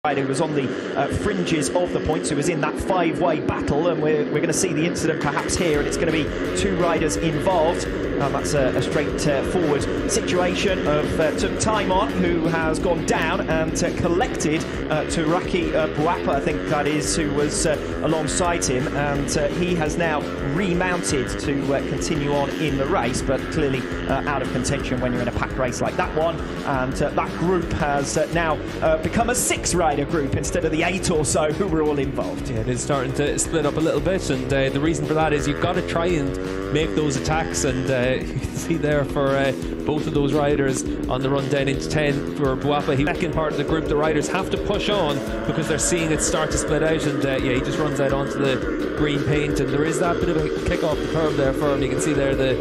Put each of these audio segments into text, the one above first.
Who was on the fringes of the points, who was in that five-way battle, and we're going to see the incident perhaps here, and it's going to be two riders involved. That's a straightforward situation of Taimon, who has gone down and collected Turaki Buapa, I think that is, who was alongside him, and he has now remounted to continue on in the race, but clearly out of contention when you're in a pack race like that one. And that group has now become a six-rider group instead of the 8 or so who were all involved. Yeah, it is starting to split up a little bit, and the reason for that is you've got to try and make those attacks, and you can see there for both of those riders on the run down into 10 for Buapa. He's second part of the group. The riders have to push on because they're seeing it start to split out, and yeah, he just runs out onto the green paint, and there is that bit of a kick off the curb there for him. You can see there the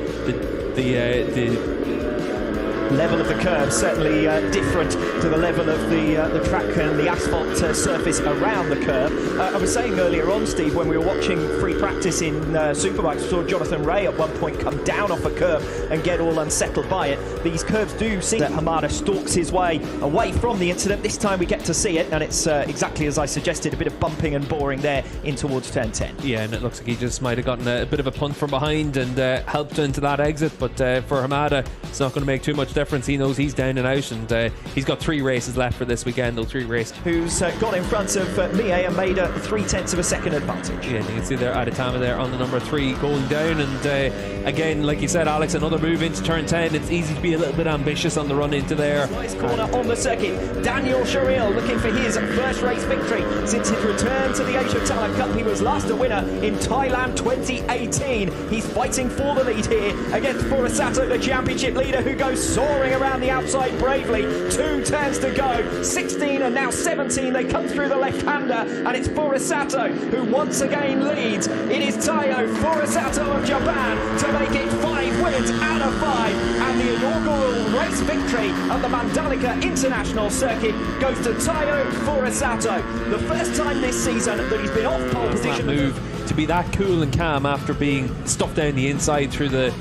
level of the curve certainly different to the level of the track and the asphalt surface around the curve. I was saying earlier on, Steve, when we were watching free practice in Superbikes, we saw Jonathan Ray at one point come down off a curve and get all unsettled by it. These curves do seem that Hamada stalks his way away from the incident. This time we get to see it, and it's exactly as I suggested, a bit of bumping and boring there in towards turn 10. Yeah, and it looks like he just might have gotten a bit of a punt from behind and helped into that exit, but for Hamada, it's not going to make too much difference. He knows he's down and out, and he's got 3 races left for this weekend, though 3 races. Who's got in front of Mie and made a 0.3 of a second advantage. Yeah, you can see there Aditama there on the number 3 going down, and again, like you said, Alex, another move into turn 10. It's easy to be a little bit ambitious on the run into there. Nice corner on the circuit. Daniel Sharil looking for his first race victory since his return to the Asia Talent Cup. He was last a winner in Thailand 2018. He's fighting for the lead here against Furusato, the championship leader, who goes soaring around the outside bravely. 2 turns to go. 16 and now 17. They come through the left-hander, and it's Furusato who once again leads. It is Taiyo Furusato of Japan to make it 5 wins out of 5, and the inaugural race victory at the Mandalika International Circuit goes to Taiyo Furusato. The first time this season that he's been off pole position. That move to be that cool and calm after being stuffed down the inside through the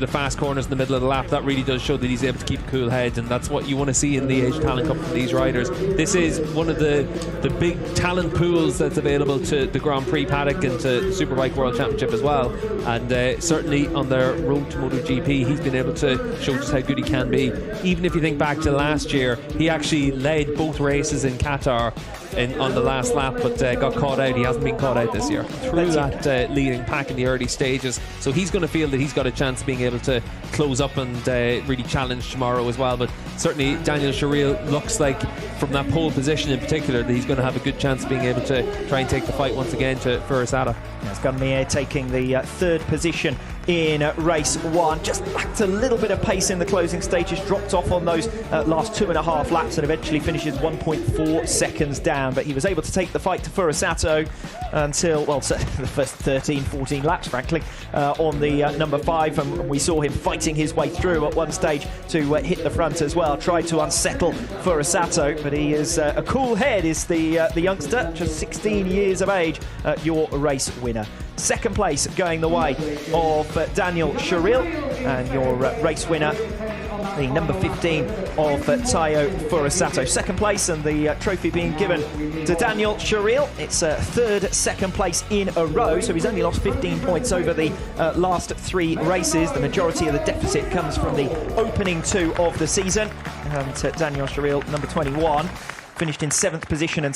fast corners in the middle of the lap, that really does show that he's able to keep a cool head, and that's what you want to see in the Asia Talent Cup from these riders. This is one of the big talent pools that's available to the Grand Prix paddock and to the Superbike World Championship as well, and certainly on their road to MotoGP he's been able to show just how good he can be. Even if you think back to last year, he actually led both races in Qatar on the last lap, but got caught out. He hasn't been caught out this year through that leading pack in the early stages, so he's going to feel that he's got a chance of being able to close up and really challenge tomorrow as well. But certainly Daniel Sharil looks like, from that pole position in particular, that he's going to have a good chance of being able to try and take the fight once again to Furusato. It's Gunmie taking the 3rd position in race 1. Just lacked a little bit of pace in the closing stages, dropped off on those last 2.5 laps, and eventually finishes 1.4 seconds down, but he was able to take the fight to Furusato until, well, the first 13-14 laps, frankly, on the number 5, and we saw him fighting his way through at one stage to hit the front as well. Tried to unsettle Furusato, but he is a cool head, is the youngster, just 16 years of age, your race winner. Second place going the way of Daniel Sharil, and your race winner, the number 15 of Taiyo Furusato. Second place, and the trophy being given to Daniel Sharil. It's a 3rd second place in a row, so he's only lost 15 points over the last 3 races. The majority of the deficit comes from the opening 2 of the season, and Daniel Sharil, number 21, finished in 7th position and